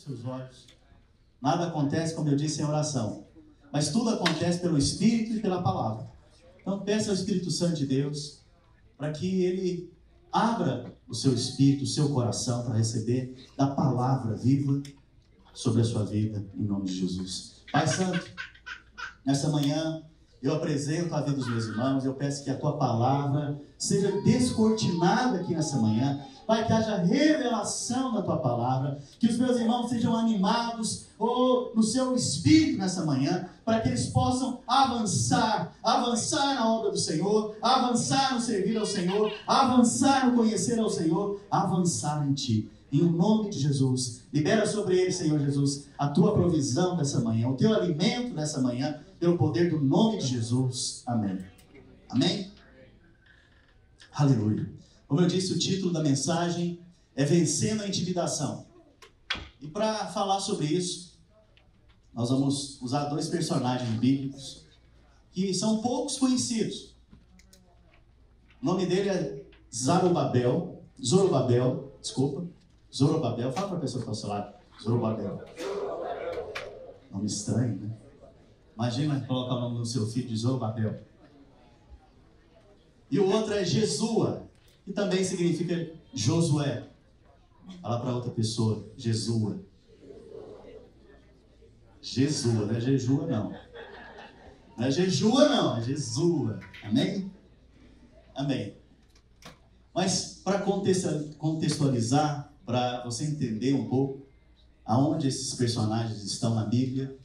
seus olhos. Nada acontece, como eu disse, em oração. Mas tudo acontece pelo Espírito e pela palavra. Então peça ao Espírito Santo de Deus para que Ele abra o seu espírito, o seu coração para receber da palavra viva sobre a sua vida, em nome de Jesus. Pai Santo, nessa manhã eu apresento a vida dos meus irmãos, eu peço que a tua palavra seja descortinada aqui nessa manhã. Pai, que haja revelação da tua palavra, que os meus irmãos sejam animados no seu espírito nessa manhã, para que eles possam avançar na obra do Senhor, avançar no servir ao Senhor, avançar no conhecer ao Senhor, avançar em ti. Em nome de Jesus, libera sobre eles, Senhor Jesus, a tua provisão dessa manhã, o teu alimento dessa manhã, pelo poder do nome de Jesus. Amém. Amém? Aleluia. Como eu disse, o título da mensagem é Vencendo a Intimidação. E para falar sobre isso, nós vamos usar dois personagens bíblicos que são poucos conhecidos. O nome dele é Zorobabel. Fala para a pessoa que está ao seu lado. Zorobabel. Nome estranho, né? Imagina colocar o nome do seu filho de Zorobabel. E o outro é Jesua, que também significa Josué. Fala para outra pessoa, Jesua. Jesua, não é Jejua não. Não é Jejua não, é Jesua. Amém? Amém. Mas para contextualizar, para você entender um pouco aonde esses personagens estão na Bíblia,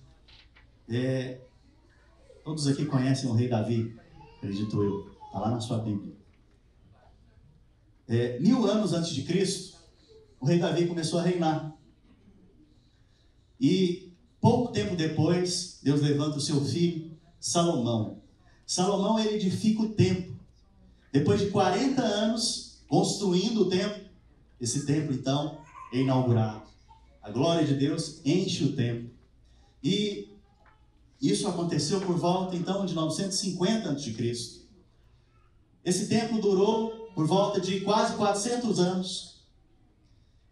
todos aqui conhecem o rei Davi, acredito eu, está lá na sua Bíblia. 1000 anos antes de Cristo, o rei Davi começou a reinar. E pouco tempo depois, Deus levanta o seu filho, Salomão. Salomão, ele edifica o templo. Depois de 40 anos construindo o templo, esse templo então é inaugurado. A glória de Deus enche o templo. E isso aconteceu por volta então de 950 a.C. Esse templo durou por volta de quase 400 anos.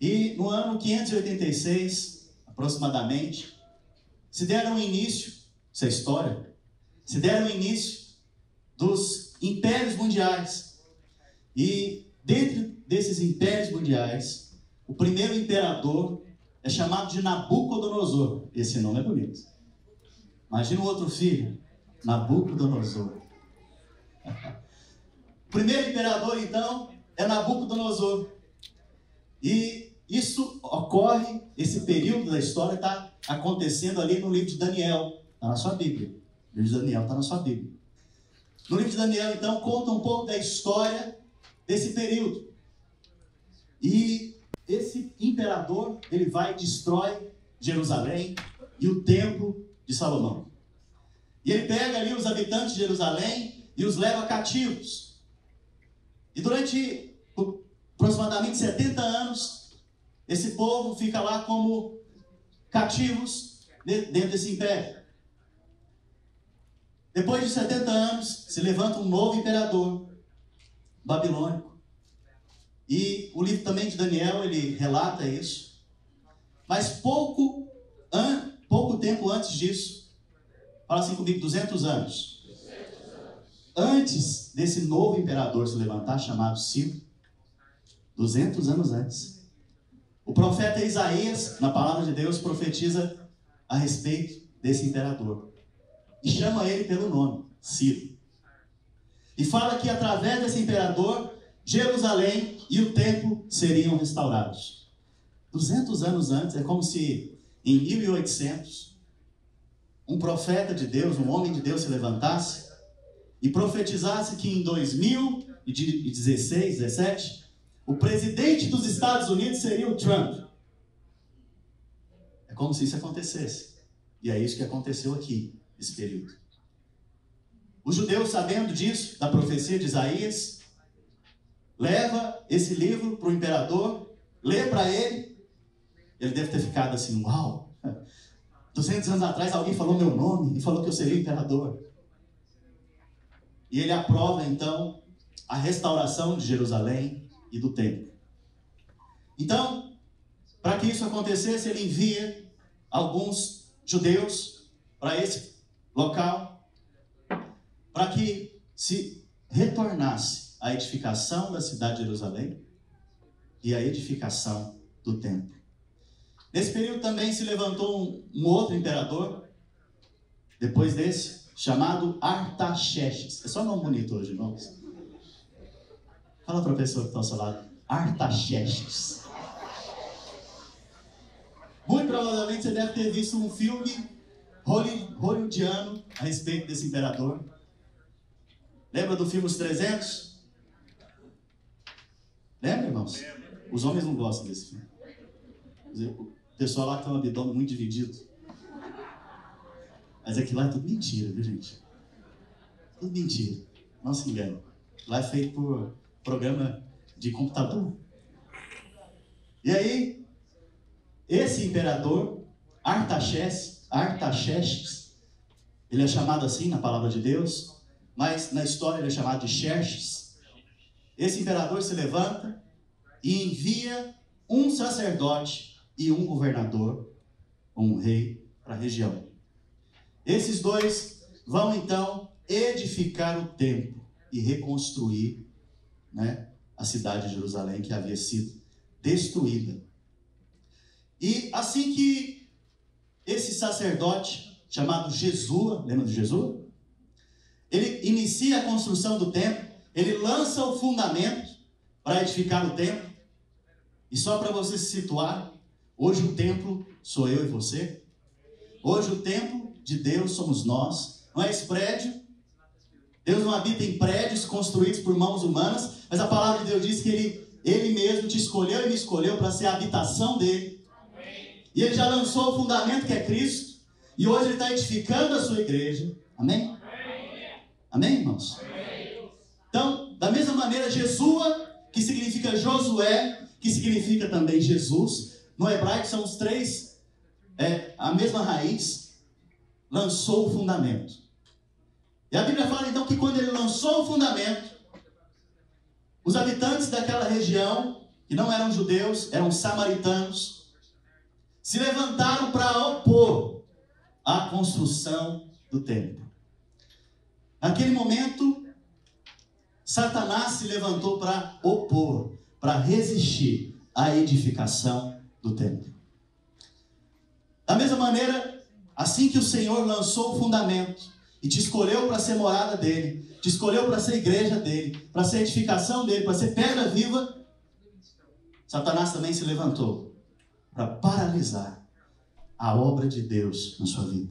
E no ano 586, aproximadamente, se deram início, essa história, se deram início dos impérios mundiais. E dentro desses impérios mundiais, o primeiro imperador é chamado de Nabucodonosor. Esse nome é bonito. Imagina o outro filho, Nabucodonosor. O primeiro imperador, então, é Nabucodonosor. E isso ocorre, esse período da história está acontecendo ali no livro de Daniel. Está na sua Bíblia. O livro de Daniel está na sua Bíblia. No livro de Daniel, então, conta um pouco da história desse período. E esse imperador, ele vai e destrói Jerusalém e o templo de Salomão. E ele pega ali os habitantes de Jerusalém e os leva cativos. E durante aproximadamente 70 anos, esse povo fica lá como cativos dentro desse império. Depois de 70 anos, se levanta um novo imperador babilônico. E o livro também de Daniel, ele relata isso. Mas pouco tempo antes disso, fala assim comigo, 200 anos. Antes desse novo imperador se levantar, chamado Ciro, 200 anos antes, o profeta Isaías, na palavra de Deus, profetiza a respeito desse imperador. E chama ele pelo nome, Ciro. E fala que através desse imperador, Jerusalém e o templo seriam restaurados. 200 anos antes, é como se em 1800, um profeta de Deus, um homem de Deus se levantasse e profetizasse que em 2016, 17, o presidente dos Estados Unidos seria o Trump. É como se isso acontecesse. E é isso que aconteceu aqui, nesse período. Os judeus, sabendo disso, da profecia de Isaías, leva esse livro para o imperador, lê para ele. Ele deve ter ficado assim, uau, 200 anos atrás alguém falou meu nome e falou que eu seria imperador. E ele aprova então a restauração de Jerusalém e do templo. Então, Para que isso acontecesse, ele envia alguns judeus para esse local, para que se retornasse a edificação da cidade de Jerusalém e a edificação do templo. Nesse período também se levantou um outro imperador, depois desse, chamado Artaxerxes. É só nome bonito hoje, irmãos. Fala para a pessoa que está ao seu lado. Artaxerxes. Muito provavelmente você deve ter visto um filme hollywoodiano a respeito desse imperador. Lembra do filme Os 300? Lembra, irmãos? Os homens não gostam desse filme. O pessoal lá que tem um abdômen muito dividido. Mas aquilo lá é tudo mentira, viu, gente? Tudo mentira. Não se engane. Lá é feito por programa de computador. E aí, esse imperador, Artaxerxes, ele é chamado assim na palavra de Deus, mas na história ele é chamado de Xerxes. Esse imperador se levanta e envia um sacerdote e um governador, um rei, para a região. Esses dois vão então edificar o templo e reconstruir, né, a cidade de Jerusalém que havia sido destruída. E assim que esse sacerdote, chamado Jesua, lembra de Jesua? Ele inicia a construção do templo, ele lança o fundamento para edificar o templo. E só para você se situar, hoje o templo sou eu e você. Hoje o templo de Deus somos nós. Não é esse prédio. Deus não habita em prédios construídos por mãos humanas, mas a palavra de Deus diz que Ele mesmo te escolheu e me escolheu para ser a habitação dele. E Ele já lançou o fundamento que é Cristo. E hoje Ele está edificando a sua igreja. Amém? Amém, irmãos? Então, da mesma maneira, Jesua, que significa Josué, que significa também Jesus, no hebraico são os três, a mesma raiz, lançou o fundamento. E a Bíblia fala então que quando ele lançou o fundamento, os habitantes daquela região, que não eram judeus, eram samaritanos, se levantaram para opor a construção do templo. Naquele momento, Satanás se levantou para opor, para resistir à edificação do templo. Da mesma maneira, assim que o Senhor lançou o fundamento e te escolheu para ser morada dele, te escolheu para ser igreja dele, para ser edificação dele, para ser pedra viva, Satanás também se levantou para paralisar a obra de Deus na sua vida.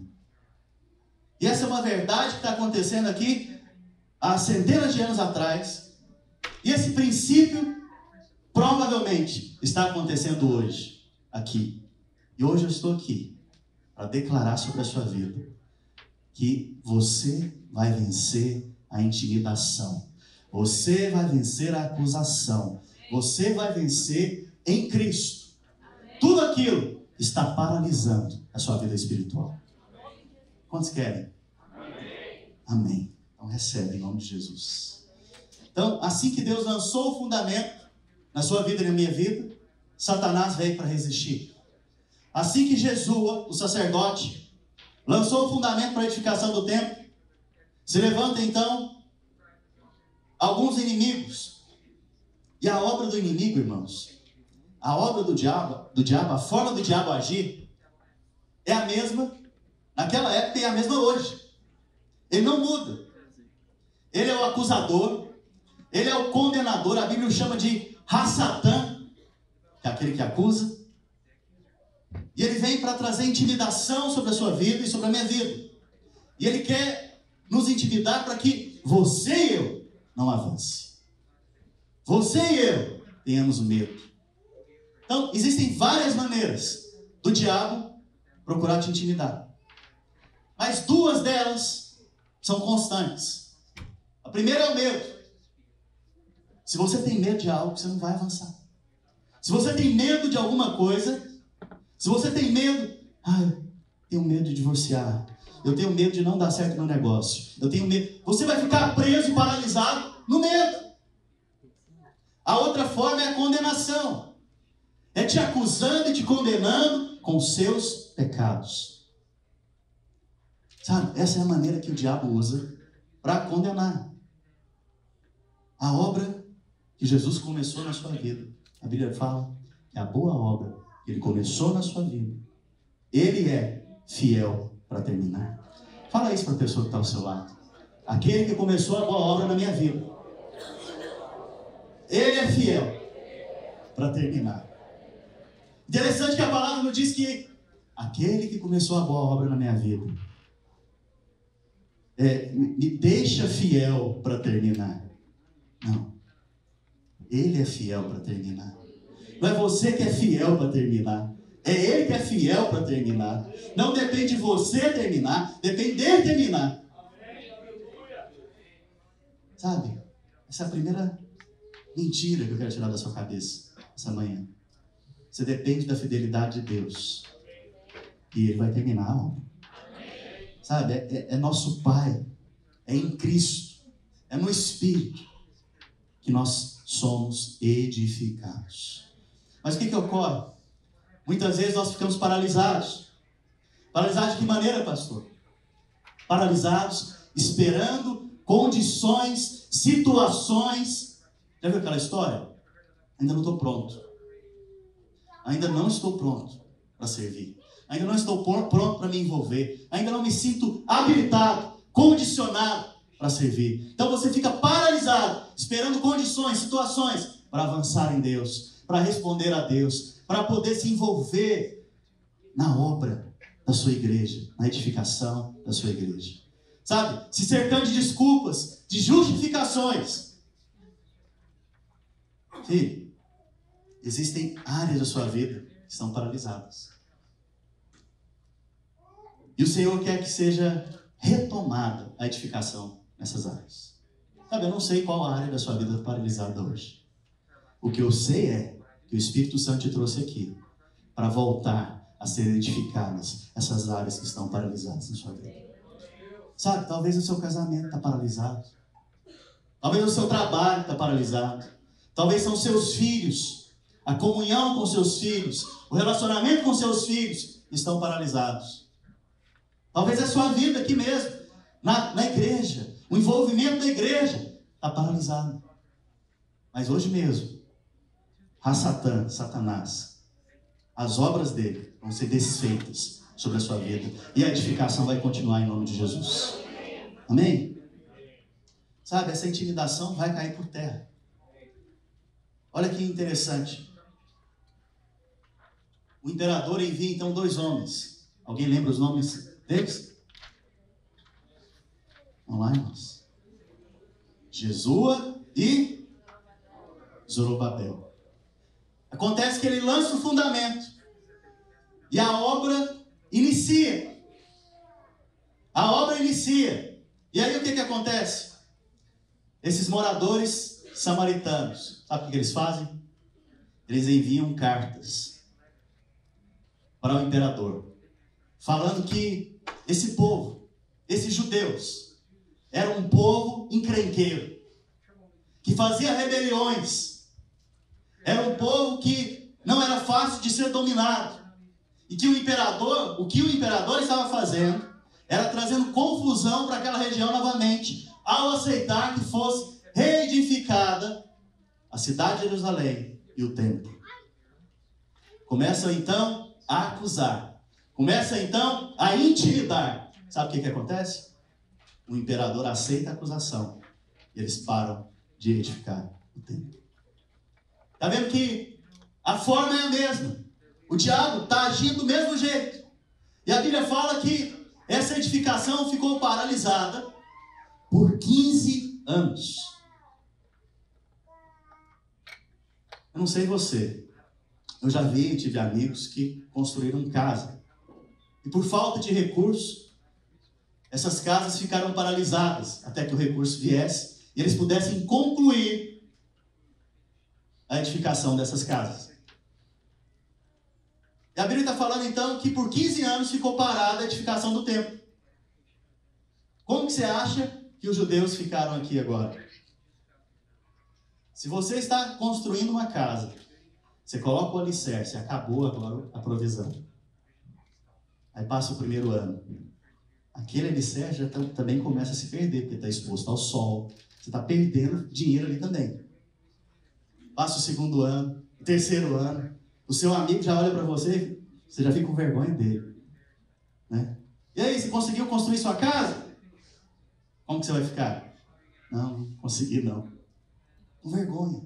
E essa é uma verdade que está acontecendo aqui há centenas de anos atrás. E esse princípio provavelmente está acontecendo hoje, aqui. E hoje eu estou aqui para declarar sobre a sua vida que você vai vencer a intimidação. Você vai vencer a acusação. Você vai vencer em Cristo. Tudo aquilo está paralisando a sua vida espiritual. Quantos querem? Amém. Então recebe em nome de Jesus. Então, assim que Deus lançou o fundamento na sua vida e na minha vida, Satanás veio para resistir. Assim que Jesua, o sacerdote, lançou o fundamento para a edificação do templo, se levanta então alguns inimigos. E a obra do inimigo, irmãos, a obra do diabo, a forma do diabo agir, é a mesma naquela época e é a mesma hoje. Ele não muda. Ele é o acusador, ele é o condenador. A Bíblia o chama de Hassatã, que é aquele que acusa. E ele vem para trazer intimidação sobre a sua vida e sobre a minha vida. E ele quer nos intimidar para que você e eu não avance. Você e eu tenhamos medo. Então, existem várias maneiras do diabo procurar te intimidar. Mas duas delas são constantes. A primeira é o medo. Se você tem medo de algo, você não vai avançar. Se você tem medo de alguma coisa, se você tem medo, eu tenho medo de divorciar, eu tenho medo de não dar certo no negócio, eu tenho medo, você vai ficar preso e paralisado no medo. A outra forma é a condenação. é te acusando e te condenando com seus pecados. Sabe, essa é a maneira que o diabo usa para condenar. A obra que Jesus começou na sua vida. A Bíblia fala que a boa obra que ele começou na sua vida, ele é fiel para terminar. Fala isso para a pessoa que está ao seu lado. Aquele que começou a boa obra na minha vida, ele é fiel para terminar. Interessante que a palavra nos diz que aquele que começou a boa obra na minha vida me deixa fiel para terminar. Não. Ele é fiel para terminar. Não é você que é fiel para terminar. É ele que é fiel para terminar. Não depende de você terminar, depende dele terminar. Sabe? Essa é a primeira mentira que eu quero tirar da sua cabeça essa manhã. Você depende da fidelidade de Deus. E ele vai terminar a obra. Sabe? É nosso Pai. É em Cristo. É no Espírito que nós somos edificados. Mas o que ocorre? Muitas vezes nós ficamos paralisados. Paralisados de que maneira, pastor? Paralisados, esperando condições, situações. Já viu aquela história? Ainda não estou pronto. Ainda não estou pronto para servir. Ainda não estou pronto para me envolver. Ainda não me sinto habilitado, condicionado para servir. Então você fica paralisado, esperando condições, situações para avançar em Deus, para responder a Deus, para poder se envolver na obra da sua igreja, na edificação da sua igreja. Sabe? Se cercando de desculpas, de justificações. Filho, existem áreas da sua vida que estão paralisadas. E o Senhor quer que seja retomada a edificação nessas áreas. Sabe, eu não sei qual área da sua vida está paralisada hoje. O que eu sei é que o Espírito Santo te trouxe aqui para voltar a ser edificadas essas áreas que estão paralisadas na sua vida. Sabe, talvez o seu casamento está paralisado. Talvez o seu trabalho está paralisado. Talvez são seus filhos. A comunhão com seus filhos, o relacionamento com seus filhos estão paralisados. Talvez a sua vida aqui mesmo, na igreja, o envolvimento da igreja está paralisado. Mas hoje mesmo, Satanás, as obras dele vão ser desfeitas sobre a sua vida. E a edificação vai continuar em nome de Jesus. Amém? Sabe, essa intimidação vai cair por terra. Olha que interessante. O imperador envia então 2 homens. Alguém lembra os nomes deles? Vamos lá, irmãos. Jesua e Zorobabel. Acontece que ele lança o fundamento. E a obra inicia. A obra inicia. E aí o que acontece? Esses moradores samaritanos, sabe o que eles fazem? Eles enviam cartas para o imperador, falando que esse povo, esses judeus, era um povo encrenqueiro, que fazia rebeliões, era um povo que não era fácil de ser dominado, e que o que o imperador estava fazendo, era trazendo confusão para aquela região novamente, ao aceitar que fosse reedificada a cidade de Jerusalém e o templo. Começam então a acusar, começa então a intimidar. Sabe o que acontece? O imperador aceita a acusação e eles param de edificar o templo. Está vendo que a forma é a mesma? O diabo está agindo do mesmo jeito. E a Bíblia fala que essa edificação ficou paralisada por 15 anos. Eu não sei você, eu já tive amigos que construíram casa. E por falta de recursos, essas casas ficaram paralisadas até que o recurso viesse e eles pudessem concluir a edificação dessas casas. E a Bíblia está falando então que por 15 anos ficou parada a edificação do templo. Como que você acha que os judeus ficaram aqui agora? Se você está construindo uma casa Você coloca o alicerce, acabou agora a provisão. Aí passa o primeiro ano. Aquele alicerce já também começa a se perder, porque está exposto ao sol. Você está perdendo dinheiro ali também. Passa o segundo ano, o terceiro ano. O seu amigo já olha para você, você já fica com vergonha dele. Né? E aí, você conseguiu construir sua casa? Como que você vai ficar? Não consegui não. Com vergonha.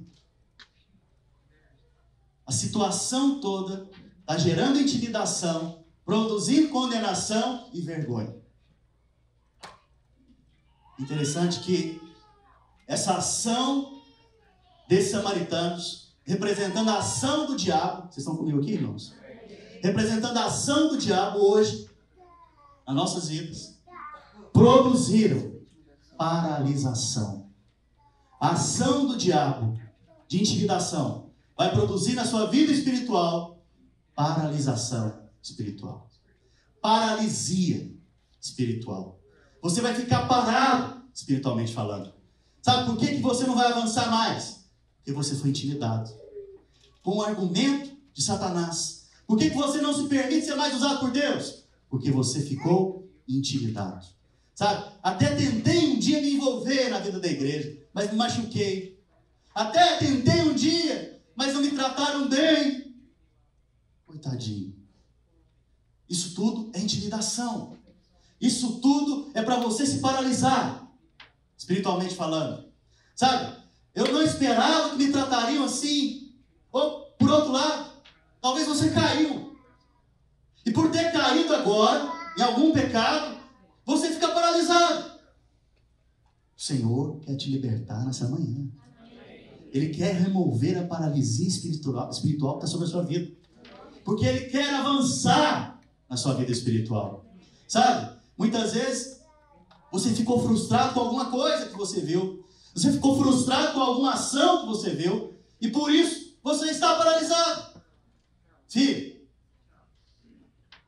A situação toda está gerando intimidação, produzindo condenação e vergonha. Interessante que essa ação desses samaritanos, representando a ação do diabo, vocês estão comigo aqui, irmãos? Representando a ação do diabo hoje, nas nossas vidas, produziram paralisação. A ação do diabo de intimidação vai produzir na sua vida espiritual paralisação espiritual. Paralisia espiritual. Você vai ficar parado, espiritualmente falando. Sabe por que você não vai avançar mais? Porque você foi intimidado. Com o argumento de Satanás. Por que você não se permite ser mais usado por Deus? Porque você ficou intimidado. Sabe? Até tentei um dia me envolver na vida da igreja, mas me machuquei. Até tentei um dia, mas não me trataram bem. Coitadinho. Isso tudo é intimidação. Isso tudo é para você se paralisar, espiritualmente falando. Sabe? Eu não esperava que me tratariam assim. Ou, por outro lado, talvez você caiu. E por ter caído agora, em algum pecado, você fica paralisado. O Senhor quer te libertar nessa manhã. Ele quer remover a paralisia espiritual que está sobre a sua vida. Porque Ele quer avançar na sua vida espiritual. Sabe? Muitas vezes, você ficou frustrado com alguma coisa que você viu. Você ficou frustrado com alguma ação que você viu. E por isso, você está paralisado. Filho,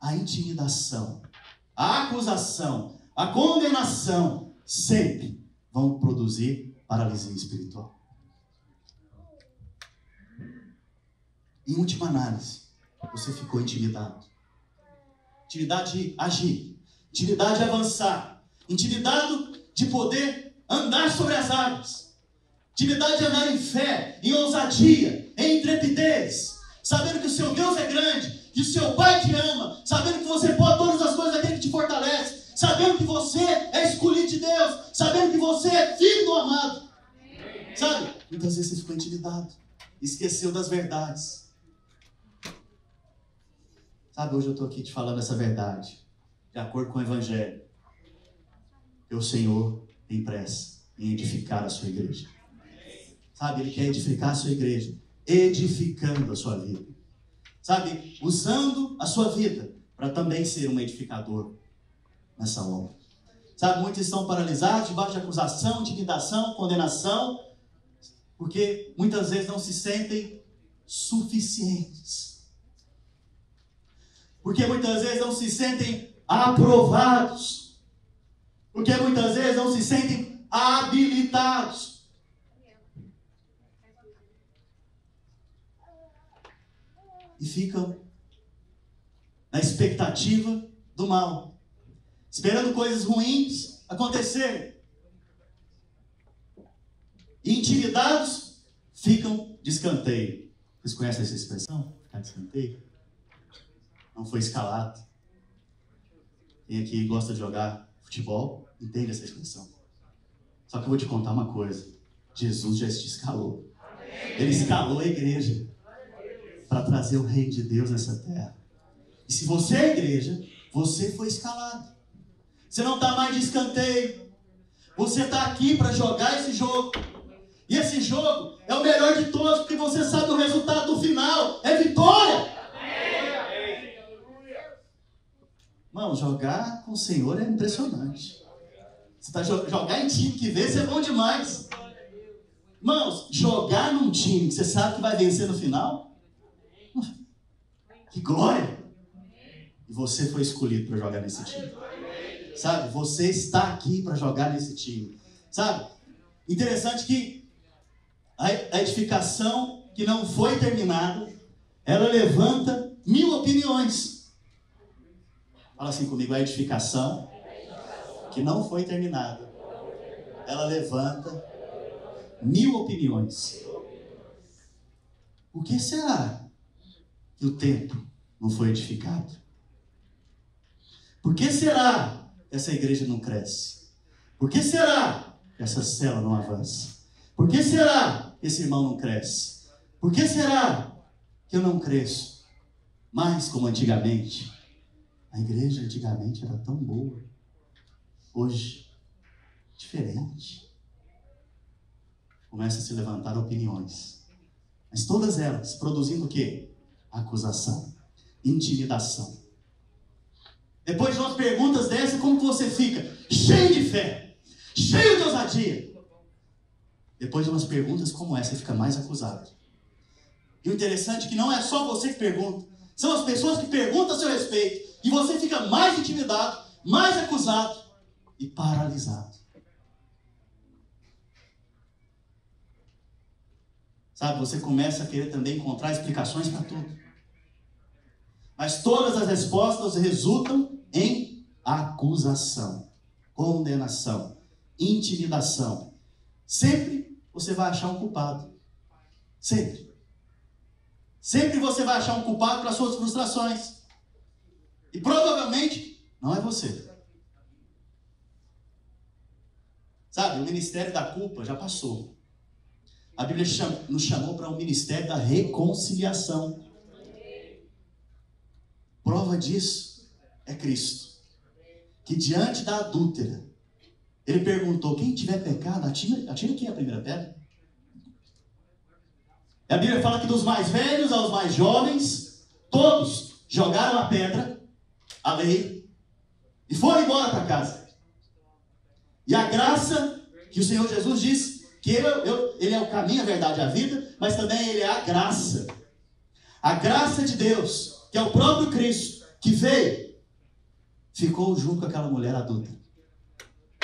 a intimidação, a acusação, a condenação, sempre vão produzir paralisia espiritual. Em última análise, você ficou intimidado. Intimidade de agir, intimidade de avançar, intimidade de poder andar sobre as águas, intimidade de andar em fé, em ousadia, em intrepidez, sabendo que o seu Deus é grande, que o seu Pai te ama, sabendo que você pode todas as coisas daquele que te fortalece, sabendo que você é escolhido de Deus, sabendo que você é filho do amado. Sabe? Muitas vezes você ficou intimidado, esqueceu das verdades. Sabe, hoje eu estou aqui te falando essa verdade, de acordo com o Evangelho. Que o Senhor tem pressa em edificar a sua igreja. Sabe, Ele quer edificar a sua igreja, edificando a sua vida. Sabe, usando a sua vida para também ser um edificador nessa obra. Sabe, muitos estão paralisados debaixo de acusação, intimidação, condenação, porque muitas vezes não se sentem suficientes. Porque muitas vezes não se sentem aprovados. Porque muitas vezes não se sentem habilitados. E ficam na expectativa do mal. Esperando coisas ruins acontecerem. E intimidados ficam de escanteio. Vocês conhecem essa expressão? Ficar de escanteio? Não foi escalado. Quem aqui gosta de jogar futebol, entende essa expressão. Só que eu vou te contar uma coisa. Jesus já te escalou. Ele escalou a igreja para trazer o reino de Deus nessa terra. E se você é a igreja, você foi escalado. Você não está mais de escanteio. Você está aqui para jogar esse jogo. E esse jogo é o melhor de todos, porque você sabe o resultado do final. É vitória. Irmão, jogar com o Senhor é impressionante. Você tá jogar em time que vence é bom demais. Irmãos, jogar num time que você sabe que vai vencer no final, que glória! E você foi escolhido para jogar nesse time. Sabe? Você está aqui para jogar nesse time. Sabe? Interessante que a edificação que não foi terminada ela levanta 1000 opiniões. Fala assim comigo, a edificação que não foi terminada, ela levanta 1000 opiniões. Por que será que o templo não foi edificado? Por que será que essa igreja não cresce? Por que será que essa célula não avança? Por que será que esse irmão não cresce? Por que será que eu não cresço mais como antigamente? A igreja antigamente era tão boa. Hoje, diferente. Começa a se levantar opiniões. Mas todas elas produzindo o quê? Acusação, intimidação. Depois de umas perguntas dessas, como que você fica? Cheio de fé, cheio de ousadia. Depois de umas perguntas como essa, você fica mais acusado. E o interessante é que não é só você que pergunta, são as pessoas que perguntam a seu respeito. E você fica mais intimidado, mais acusado e paralisado. Sabe, você começa a querer também encontrar explicações para tudo. Mas todas as respostas resultam em acusação, condenação, intimidação. Sempre você vai achar um culpado. Sempre. Sempre você vai achar um culpado para suas frustrações. E provavelmente não é você. Sabe, o ministério da culpa já passou. A Bíblia nos chamou para um ministério da reconciliação. Prova disso é Cristo, que diante da adúltera, ele perguntou, quem tiver pecado, atira aqui a primeira pedra. A Bíblia fala que dos mais velhos aos mais jovens, todos jogaram a pedra, a lei, e foram embora para casa. E a graça que o Senhor Jesus disse, que ele é o caminho, a verdade e a vida, mas também ele é a graça. A graça de Deus, que é o próprio Cristo, que veio, ficou junto com aquela mulher adulta,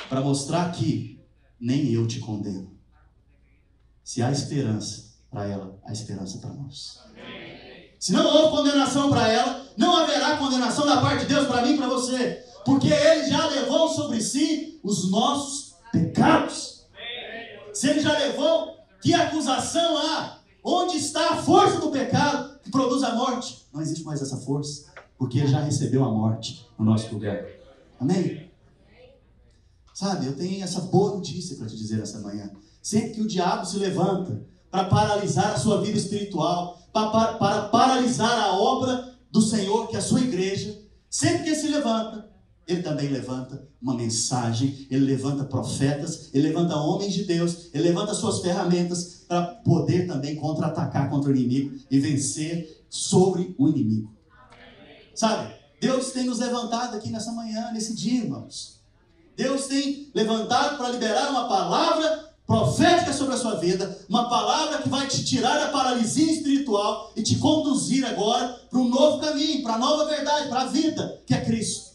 para mostrar que nem eu te condeno. Se há esperança para ela, há esperança para nós. Se não houve condenação para ela, não haverá condenação da parte de Deus para mim e para você, porque Ele já levou sobre si os nossos pecados. Se Ele já levou, que acusação há? Onde está a força do pecado que produz a morte? Não existe mais essa força, porque Ele já recebeu a morte no nosso lugar. Amém? Sabe, eu tenho essa boa notícia para te dizer essa manhã. Sempre que o diabo se levanta para paralisar a sua vida espiritual, para paralisar a obra do Senhor, que é a sua igreja, sempre que ele se levanta, ele também levanta uma mensagem, ele levanta profetas, ele levanta homens de Deus, ele levanta suas ferramentas para poder também contra-atacar contra o inimigo e vencer sobre o inimigo. Sabe, Deus tem nos levantado aqui nessa manhã, nesse dia, irmãos. Deus tem levantado para liberar uma palavra profética sobre a sua vida, uma palavra que vai te tirar da paralisia espiritual e te conduzir agora para um novo caminho, para a nova verdade, para a vida, que é Cristo.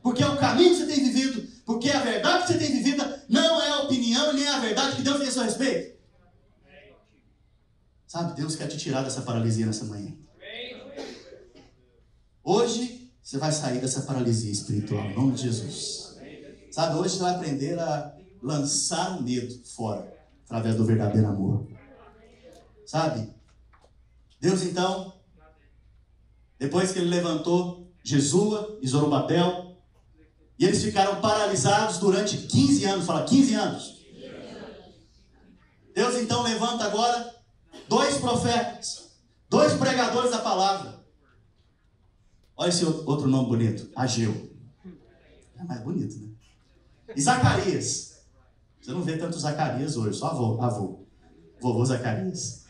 Porque é o caminho que você tem vivido, porque a verdade que você tem vivido não é a opinião nem a verdade que Deus tem a seu respeito. Sabe, Deus quer te tirar dessa paralisia nessa manhã. Hoje você vai sair dessa paralisia espiritual, em nome de Jesus. Sabe, hoje você vai aprender a lançar o medo fora, através do verdadeiro amor. Sabe, Deus então, depois que Ele levantou Jesua e Zorobabel, e eles ficaram paralisados durante 15 anos, fala 15 anos. Deus então levanta agora 2 profetas, 2 pregadores da palavra. Olha esse outro nome bonito, Ageu. É mais bonito, né? E Zacarias. Você não vê tanto Zacarias hoje, só vovô Zacarias.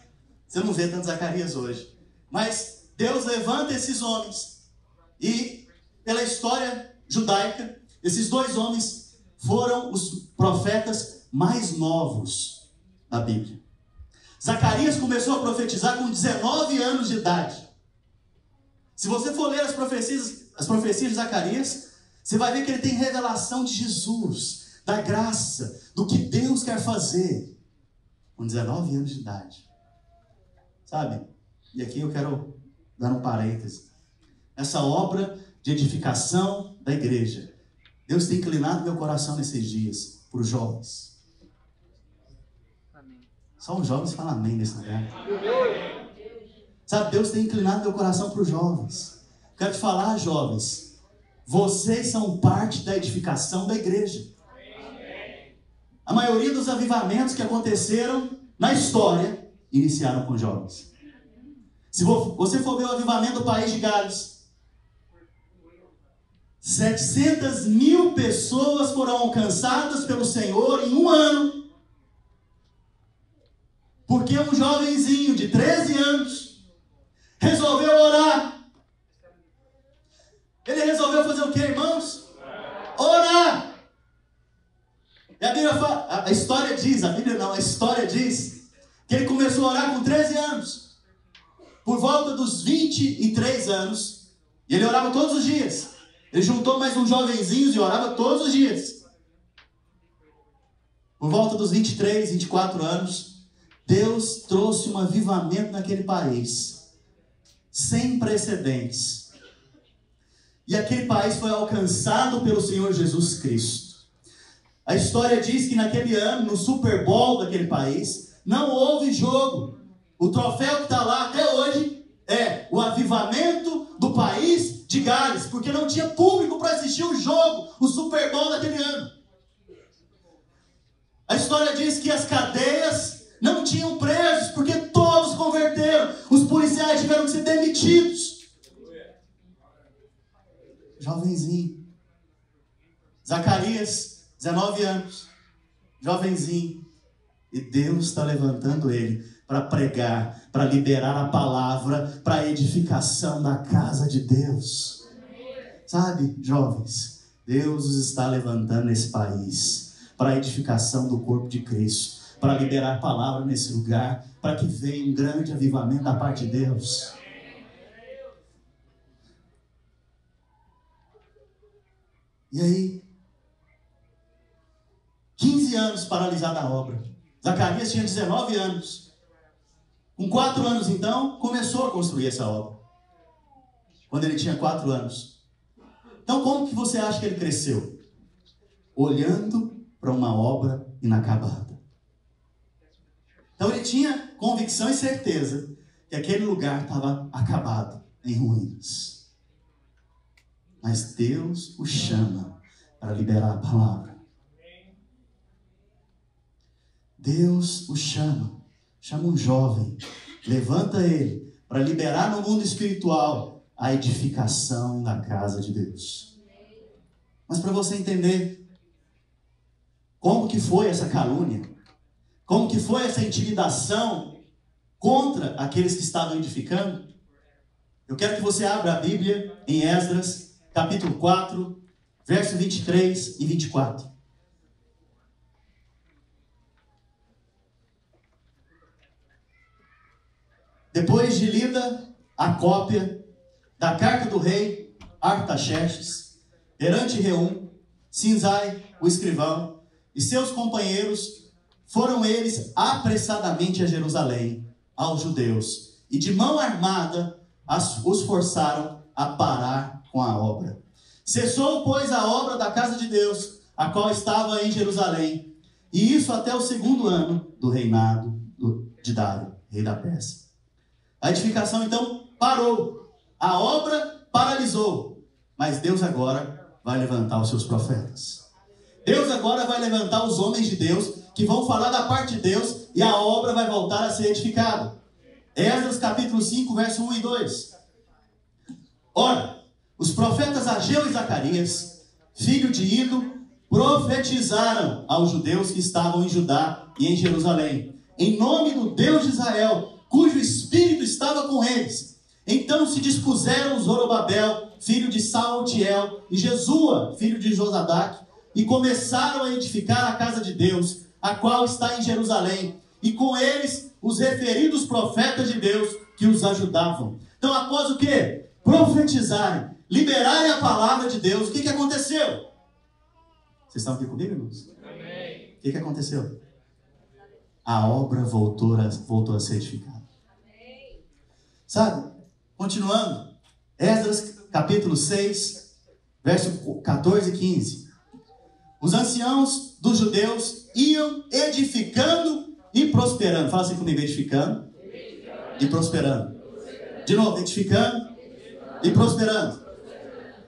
Você não vê tanto Zacarias hoje. Mas Deus levanta esses homens. E pela história judaica, esses 2 homens foram os profetas mais novos da Bíblia. Zacarias começou a profetizar com 19 anos de idade. Se você for ler as profecias de Zacarias, você vai ver que ele tem revelação de Jesus, da graça, do que Deus quer fazer com 19 anos de idade. Sabe? E aqui eu quero dar um parêntese. Essa obra de edificação da igreja, Deus tem inclinado meu coração nesses dias para os jovens. Só os jovens falam amém nesse lugar. Sabe, Deus tem inclinado meu coração para os jovens. Quero te falar, jovens, vocês são parte da edificação da igreja. A maioria dos avivamentos que aconteceram na história iniciaram com jovens. Se você for ver o avivamento do país de Gales, 700.000 pessoas foram alcançadas pelo Senhor em um ano. Porque um jovenzinho de 13 anos resolveu orar. Ele resolveu fazer o que, irmãos? Orar. E a Bíblia fala, a história diz, a Bíblia não, a história diz que ele começou a orar com 13 anos. Por volta dos 23 anos, e ele orava todos os dias. Ele juntou mais uns jovenzinhos e orava todos os dias. Por volta dos 23, 24 anos, Deus trouxe um avivamento naquele país, sem precedentes. E aquele país foi alcançado pelo Senhor Jesus Cristo. A história diz que naquele ano, no Super Bowl daquele país, não houve jogo. O troféu que está lá até hoje é o avivamento do país de Gales, porque não tinha público para assistir o jogo, o Super Bowl daquele ano. A história diz que as cadeias não tinham presos, porque todos converteram. Os policiais tiveram que ser demitidos. Jovenzinho. Zacarias, 19 anos. Jovenzinho. E Deus está levantando ele para pregar, para liberar a palavra, para a edificação da casa de Deus. Sabe, jovens, Deus os está levantando nesse país para a edificação do corpo de Cristo, para liberar a palavra nesse lugar, para que venha um grande avivamento da parte de Deus. E aí, 15 anos paralisada a obra. Zacarias tinha 19 anos. Com 4 anos, então, começou a construir essa obra. Quando ele tinha 4 anos. Então, como que você acha que ele cresceu? Olhando para uma obra inacabada. Então, ele tinha convicção e certeza que aquele lugar estava acabado, em ruínas. Mas Deus o chama para liberar a palavra. Deus o chama um jovem, levanta ele para liberar no mundo espiritual a edificação da casa de Deus. Mas para você entender como que foi essa calúnia, como que foi essa intimidação contra aqueles que estavam edificando, eu quero que você abra a Bíblia em Esdras, capítulo 4, verso 23 e 24. Depois de lida a cópia da carta do rei Artaxerxes, perante Reum, Sinzai, o escrivão, e seus companheiros, foram eles apressadamente a Jerusalém, aos judeus, e de mão armada os forçaram a parar com a obra. Cessou, pois, a obra da casa de Deus, a qual estava em Jerusalém, e isso até o 2º ano do reinado de Dário, rei da Pérsia. A edificação, então, parou. A obra paralisou. Mas Deus agora vai levantar os seus profetas. Deus agora vai levantar os homens de Deus que vão falar da parte de Deus e a obra vai voltar a ser edificada. Esdras capítulo 5, verso 1 e 2. Ora, os profetas Ageu e Zacarias, filho de Ido, profetizaram aos judeus que estavam em Judá e em Jerusalém, em nome do Deus de Israel, cujo espírito estava com eles. Então se dispuseram Zorobabel, filho de Saltiel, e Jesua, filho de Josadaque, e começaram a edificar a casa de Deus, a qual está em Jerusalém, e com eles os referidos profetas de Deus que os ajudavam. Então, após o quê? Profetizarem, liberarem a palavra de Deus, o que aconteceu? Vocês estão aqui comigo, irmãos? Amém. O que aconteceu? A obra voltou a ser edificada. Sabe? Continuando. Esdras, capítulo 6, verso 14 e 15. Os anciãos dos judeus iam edificando e prosperando. Fala assim comigo, edificando e prosperando. De novo, edificando e prosperando.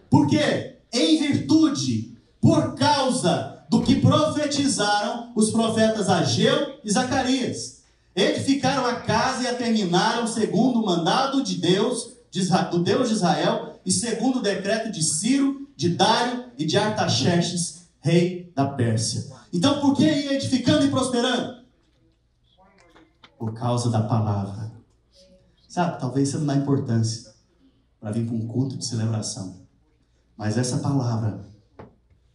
Por quê? Em virtude, por causa do que profetizaram os profetas Ageu e Zacarias. Edificaram a casa e a terminaram segundo o mandado de Deus, do Deus de Israel, e segundo o decreto de Ciro, de Dário e de Artaxerxes, rei da Pérsia. Então, por que ia edificando e prosperando? Por causa da palavra. Sabe, talvez você não dá importância para vir para um culto de celebração. Mas essa palavra,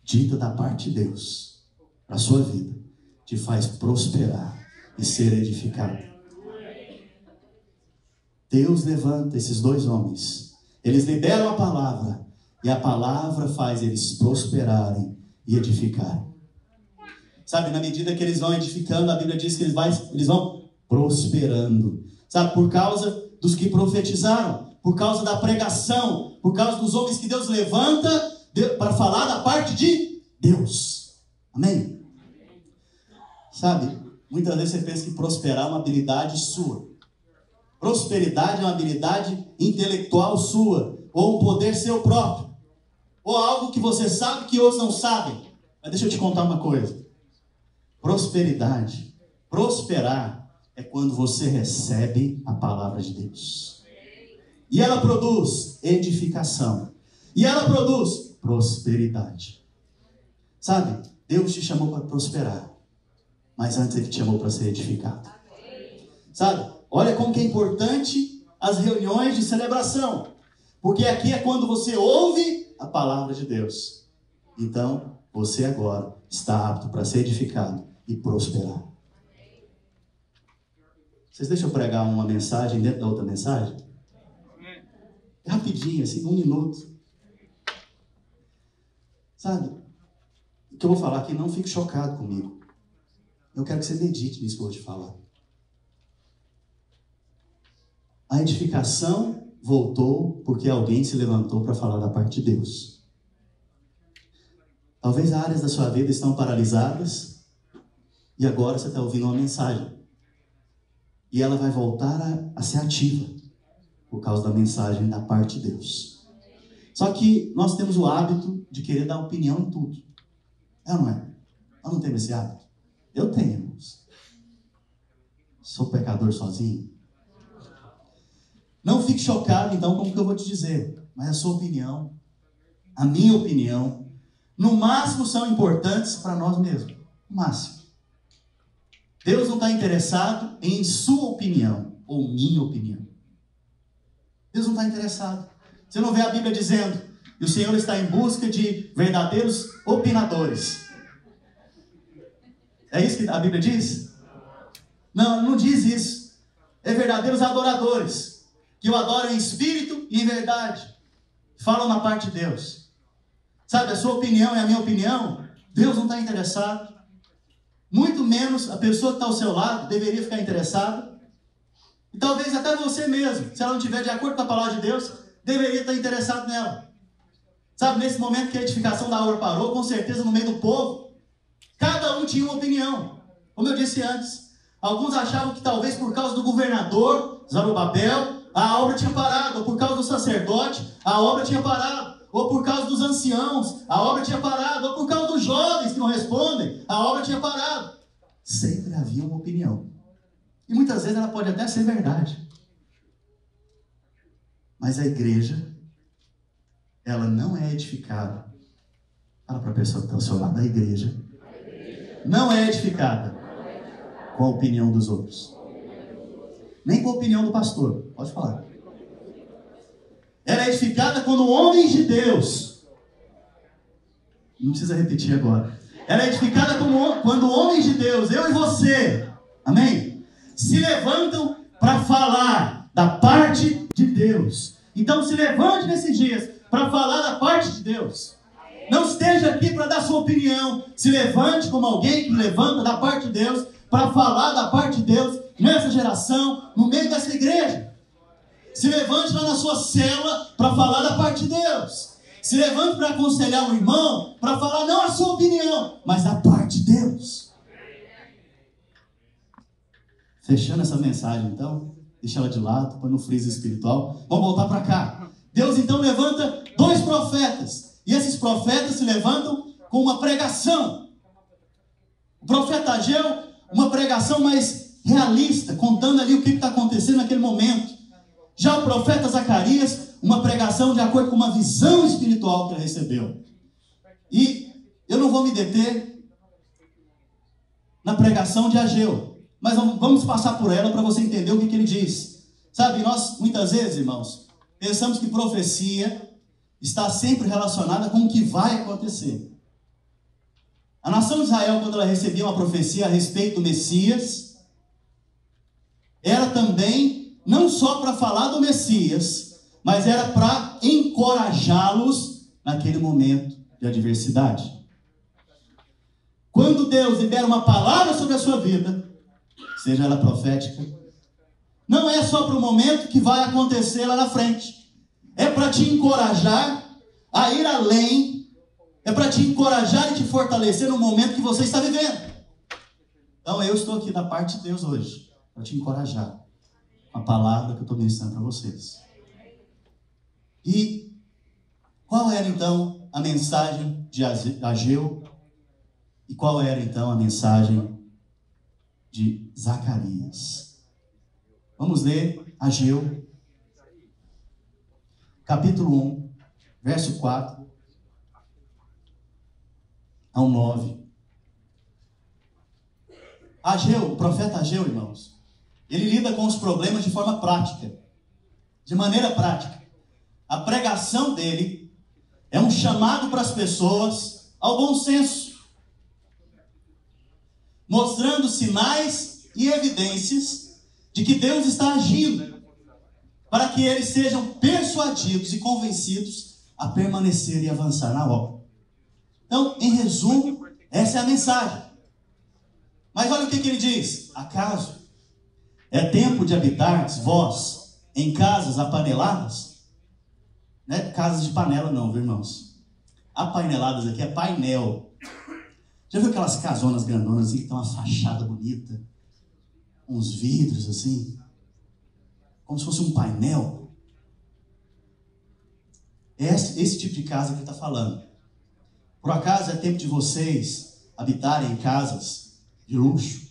dita da parte de Deus, para a sua vida, te faz prosperar e ser edificado. Deus levanta esses dois homens. Eles liberam a palavra. E a palavra faz eles prosperarem e edificarem. Sabe, na medida que eles vão edificando, a Bíblia diz que eles vão prosperando. Sabe, por causa dos que profetizaram, por causa da pregação, por causa dos homens que Deus levanta para falar da parte de Deus. Amém? Sabe, muitas vezes você pensa que prosperar é uma habilidade sua. Prosperidade é uma habilidade intelectual sua, ou um poder seu próprio, ou algo que você sabe que outros não sabem. Mas deixa eu te contar uma coisa. Prosperidade, prosperar, é quando você recebe a palavra de Deus. E ela produz edificação. E ela produz prosperidade. Sabe, Deus te chamou para prosperar. Mas antes Ele te chamou para ser edificado. Sabe, olha como que é importante as reuniões de celebração. Porque aqui é quando você ouve a palavra de Deus. Então, você agora está apto para ser edificado e prosperar. Vocês deixam eu pregar uma mensagem dentro da outra mensagem? Rapidinho, assim, 1 minuto. Sabe? O que eu vou falar aqui, não fique chocado comigo. Eu quero que você medite nisso que eu vou te falar. A edificação voltou porque alguém se levantou para falar da parte de Deus. Talvez áreas da sua vida estão paralisadas e agora você está ouvindo uma mensagem. E ela vai voltar a ser ativa por causa da mensagem da parte de Deus. Só que nós temos o hábito de querer dar opinião em tudo. É ou não é? Eu não tenho esse hábito? Eu tenho, irmãos. Sou pecador sozinho? Não fique chocado, então, com o que eu vou te dizer. Mas a sua opinião, a minha opinião, no máximo são importantes para nós mesmos. No máximo. Deus não está interessado em sua opinião ou minha opinião. Deus não está interessado. Você não vê a Bíblia dizendo que o Senhor está em busca de verdadeiros opinadores. É isso que a Bíblia diz? Não, não diz isso. É verdadeiros adoradores, que o adoram em espírito e em verdade. Falam na parte de Deus. Sabe, a sua opinião e a minha opinião, Deus não está interessado. Muito menos a pessoa que está ao seu lado deveria ficar interessada. E talvez até você mesmo, se ela não estiver de acordo com a palavra de Deus, deveria estar interessado nela. Sabe, nesse momento que a edificação da obra parou, com certeza no meio do povo, cada um tinha uma opinião. Como eu disse antes, alguns achavam que talvez por causa do governador, Zorobabel, a obra tinha parado. Ou por causa do sacerdote, a obra tinha parado. Ou por causa dos anciãos, a obra tinha parado. Ou por causa dos jovens que não respondem, a obra tinha parado. Sempre havia uma opinião. E muitas vezes ela pode até ser verdade. Mas a igreja, ela não é edificada. Fala para a pessoa que está ao seu lado. A igreja não é edificada com a opinião dos outros. Nem com a opinião do pastor. Pode falar. Ela é edificada quando homens de Deus, não precisa repetir agora, ela é edificada quando homens de Deus, eu e você, amém? Se levantam para falar da parte de Deus. Então se levante nesses dias para falar da parte de Deus. Não esteja aqui para dar sua opinião. Se levante como alguém que levanta da parte de Deus para falar da parte de Deus nessa geração, no meio dessa igreja. Se levante lá na sua célula para falar da parte de Deus. Se levante para aconselhar um irmão, para falar não a sua opinião, mas da parte de Deus. Fechando essa mensagem, então, deixa ela de lado, põe no freezer espiritual. Vamos voltar para cá. Deus então levanta 2 profetas. E esses profetas se levantam com uma pregação. O profeta Ageu, uma pregação mais realista, contando ali o que está acontecendo naquele momento. Já o profeta Zacarias, uma pregação de acordo com uma visão espiritual que ele recebeu. E eu não vou me deter na pregação de Ageu, mas vamos passar por ela para você entender o que ele diz. Sabe, nós muitas vezes, irmãos, pensamos que profecia está sempre relacionada com o que vai acontecer. A nação de Israel, quando ela recebia uma profecia a respeito do Messias, era também não só para falar do Messias, mas era para encorajá-los naquele momento de adversidade. Quando Deus libera uma palavra sobre a sua vida, seja ela profética, não é só para o momento que vai acontecer lá na frente. É para te encorajar a ir além. É para te encorajar e te fortalecer no momento que você está vivendo. Então eu estou aqui da parte de Deus hoje, para te encorajar com a palavra que eu estou ministrando para vocês. E qual era então a mensagem de Ageu? E qual era então a mensagem de Zacarias? Vamos ler Ageu, capítulo 1, verso 4 ao 9. Ageu, o profeta Ageu, irmãos, ele lida com os problemas de forma prática, de maneira prática. A pregação dele é um chamado para as pessoas ao bom senso, mostrando sinais e evidências de que Deus está agindo, para que eles sejam persuadidos e convencidos a permanecer e avançar na obra. Então, em resumo, essa é a mensagem. Mas olha o que ele diz: acaso é tempo de habitardes vós em casas apaneladas? Não é casas de panela não, viu, irmãos? Apaineladas aqui é painel. Já viu aquelas casonas grandonas assim, que tem uma fachada bonita? Uns vidros assim, como se fosse um painel. Esse tipo de casa que ele está falando. Por acaso é tempo de vocês habitarem em casas de luxo,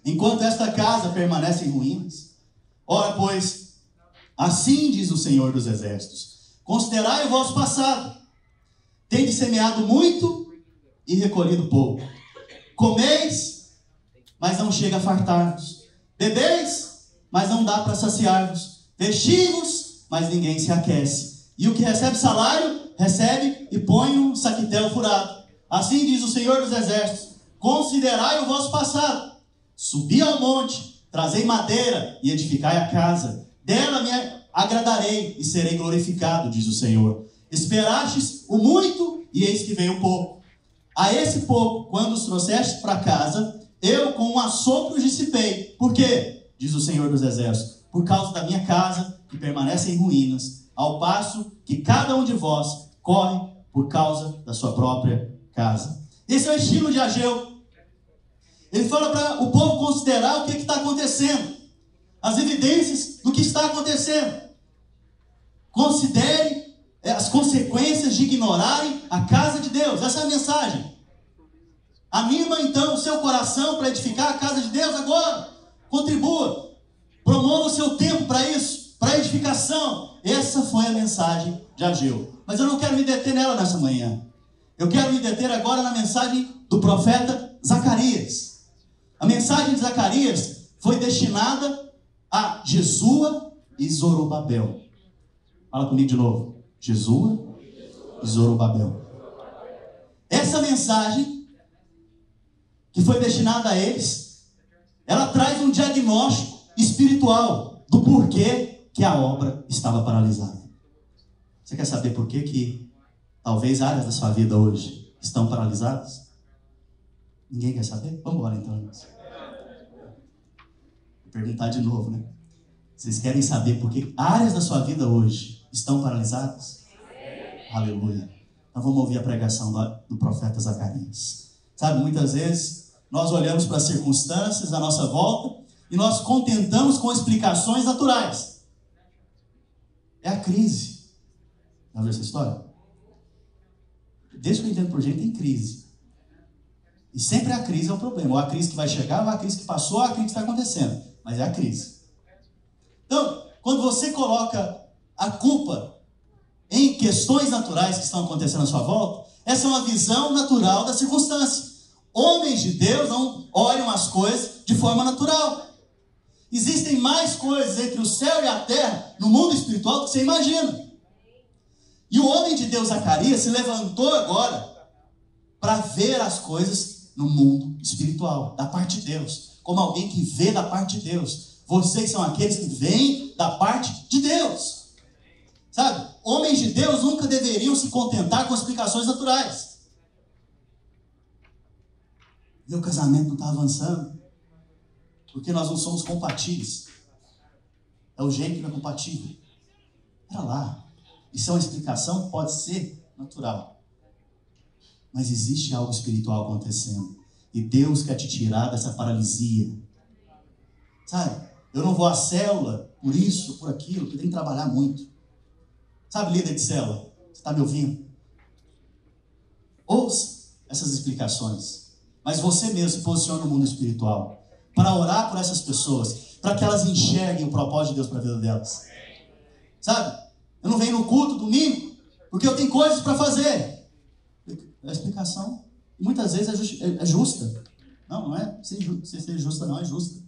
enquanto esta casa permanece em ruínas? Ora, pois, assim diz o Senhor dos Exércitos: considerai o vosso passado. Tendes semeado muito e recolhido pouco. Comeis, mas não chega a fartar-vos. Bebeis, mas não dá para saciar-vos. Vestivos, mas ninguém se aquece. E o que recebe salário, recebe e põe um saquitel furado. Assim diz o Senhor dos Exércitos: considerai o vosso passado. Subi ao monte, trazei madeira e edificai a casa. Dela me agradarei e serei glorificado, diz o Senhor. Esperastes o muito e eis que veio o pouco. A esse pouco, quando os trouxestes para casa, eu com um assopro os dissipei. Por quê? Diz o Senhor dos Exércitos: por causa da minha casa, que permanece em ruínas, ao passo que cada um de vós corre por causa da sua própria casa. Esse é o estilo de Ageu. Ele fala para o povo considerar o que está acontecendo, as evidências do que está acontecendo. Considere as consequências de ignorarem a casa de Deus. Essa é a mensagem. Anima então o seu coração para edificar a casa de Deus agora. Contribua. Promova o seu tempo para isso, para edificação. Essa foi a mensagem de Ageu. Mas eu não quero me deter nela nessa manhã. Eu quero me deter agora na mensagem do profeta Zacarias. A mensagem de Zacarias foi destinada a Jesua e Zorobabel. Fala comigo de novo. Jesua e Zorobabel. Essa mensagem, que foi destinada a eles, ela traz um diagnóstico espiritual do porquê que a obra estava paralisada. Você quer saber por que talvez áreas da sua vida hoje estão paralisadas? Ninguém quer saber? Vamos embora então. Vou perguntar de novo, né? Vocês querem saber por que áreas da sua vida hoje estão paralisadas? Aleluia. Então vamos ouvir a pregação do profeta Zacarias. Sabe, muitas vezes nós olhamos para as circunstâncias à nossa volta e nós contentamos com explicações naturais. É a crise. Já viu essa história? Desde que eu entendo por gente, tem crise. E sempre a crise é o problema. Ou a crise que vai chegar, ou a crise que passou, ou a crise que está acontecendo. Mas é a crise. Então, quando você coloca a culpa em questões naturais que estão acontecendo à sua volta, essa é uma visão natural da circunstância. Homens de Deus não olham as coisas de forma natural. Existem mais coisas entre o céu e a terra, no mundo espiritual, do que você imagina. E o homem de Deus, Zacarias, se levantou agora para ver as coisas no mundo espiritual, da parte de Deus. Como alguém que vê da parte de Deus. Vocês são aqueles que vêm da parte de Deus. Sabe? Homens de Deus nunca deveriam se contentar com explicações naturais. Meu casamento não está avançando porque nós não somos compatíveis. É o gênio que não é compatível. Espera lá. Isso é uma explicação? Pode ser natural. Mas existe algo espiritual acontecendo. E Deus quer te tirar dessa paralisia. Sabe? Eu não vou à célula por isso, por aquilo, porque tem que trabalhar muito. Sabe, líder de célula? Você está me ouvindo? Ouça essas explicações. Mas você mesmo se posiciona no mundo espiritual para orar por essas pessoas, para que elas enxerguem o propósito de Deus para a vida delas. Sabe? Eu não venho no culto domingo porque eu tenho coisas para fazer. A explicação, muitas vezes, é justa. Não é ser justa, não, é justa.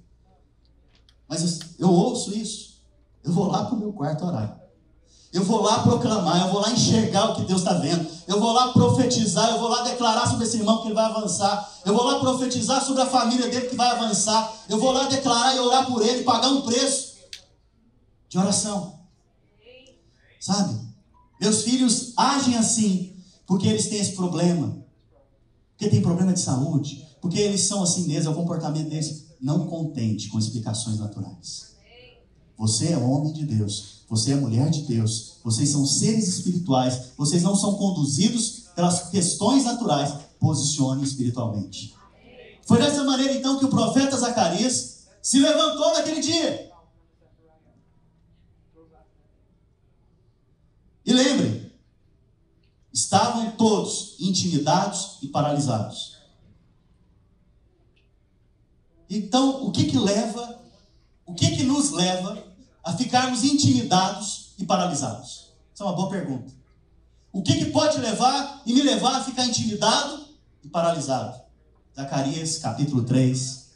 Mas eu ouço isso. Eu vou lá para o meu quarto orar. Eu vou lá proclamar, eu vou lá enxergar o que Deus está vendo. Eu vou lá profetizar, eu vou lá declarar sobre esse irmão que ele vai avançar. Eu vou lá profetizar sobre a família dele que vai avançar. Eu vou lá declarar e orar por ele, pagar um preço de oração. Sabe? Meus filhos agem assim porque eles têm esse problema. Porque tem problema de saúde. Porque eles são assim mesmo, é o comportamento deles. Não contente com explicações naturais. Você é homem de Deus. Você é mulher de Deus. Vocês são seres espirituais. Vocês não são conduzidos pelas questões naturais. Posicione espiritualmente. Foi dessa maneira então que o profeta Zacarias se levantou naquele dia. E lembre, estavam todos intimidados e paralisados. Então, o que nos leva a ficarmos intimidados e paralisados? Essa é uma boa pergunta. O que pode me levar a ficar intimidado e paralisado? Zacarias, capítulo 3,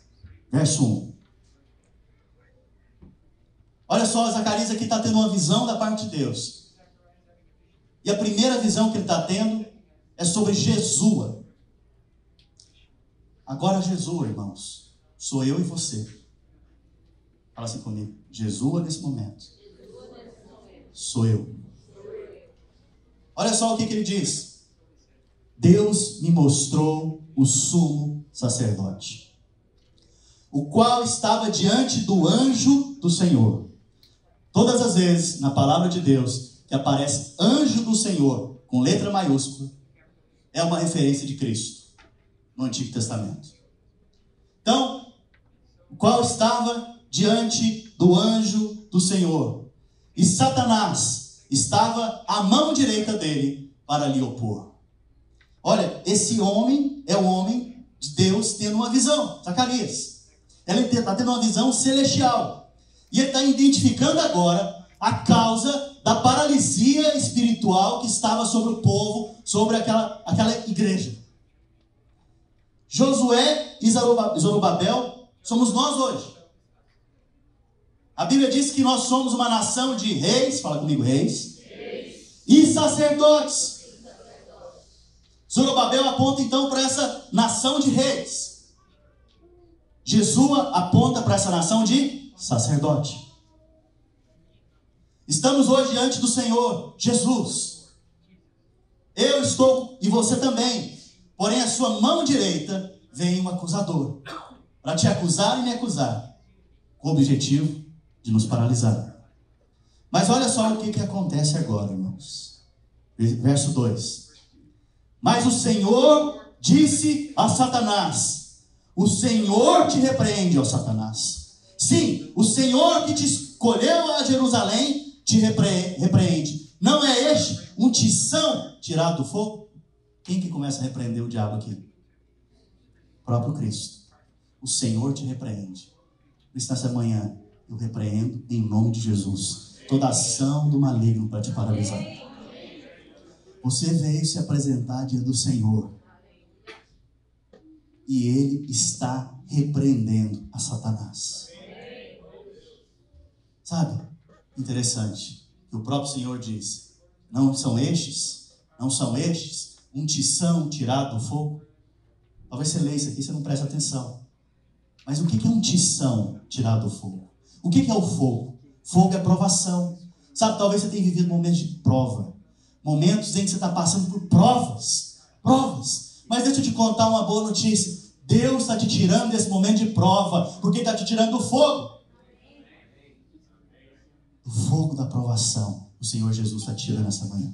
verso 1. Olha só, Zacarias aqui está tendo uma visão da parte de Deus. E a primeira visão que ele está tendo é sobre Jesua. Agora Jesua, irmãos, sou eu e você. Fala assim comigo. Jesua nesse momento. Sou eu. Olha só o que ele diz. Deus me mostrou o sumo sacerdote, o qual estava diante do anjo do Senhor. Todas as vezes na palavra de Deus que aparece anjo do Senhor com letra maiúscula, é uma referência de Cristo no Antigo Testamento. Então, o qual estava diante do anjo do Senhor, e Satanás estava à mão direita dele para lhe opor. Olha, esse homem é o homem de Deus tendo uma visão, Zacarias. Ele está tendo uma visão celestial. E ele está identificando agora a causa da paralisia espiritual que estava sobre o povo, sobre aquela igreja. Josué e Zorobabel somos nós hoje. A Bíblia diz que nós somos uma nação de reis, fala comigo, reis. E sacerdotes. Zorobabel aponta então para essa nação de reis. Jesua aponta para essa nação de sacerdote. Estamos hoje diante do Senhor Jesus. Eu estou e você também. Porém, a sua mão direita vem um acusador para te acusar e me acusar, com o objetivo de nos paralisar. Mas olha só o que acontece agora, irmãos. Verso 2. Mas o Senhor disse a Satanás: o Senhor te repreende, ó Satanás. Sim, o Senhor que te escolheu a Jerusalém te repreende. Não é este um tição tirado do fogo? Quem que começa a repreender o diabo aqui? O próprio Cristo. O Senhor te repreende. Por isso, nessa manhã, eu repreendo em nome de Jesus toda ação do maligno para te paralisar. Você veio se apresentar diante do Senhor e Ele está repreendendo a Satanás. Sabe? Interessante. O próprio Senhor diz: não são estes um tição tirado do fogo? Talvez você leia isso aqui e você não preste atenção. Mas o que é um tição tirado do fogo? O que é o fogo? Fogo é provação. Sabe, talvez você tenha vivido momentos de prova. Momentos em que você está passando por provas. Mas deixa eu te contar uma boa notícia. Deus está te tirando desse momento de prova, porque Ele está te tirando do fogo. Do fogo da provação. O Senhor Jesus está tirando nessa manhã.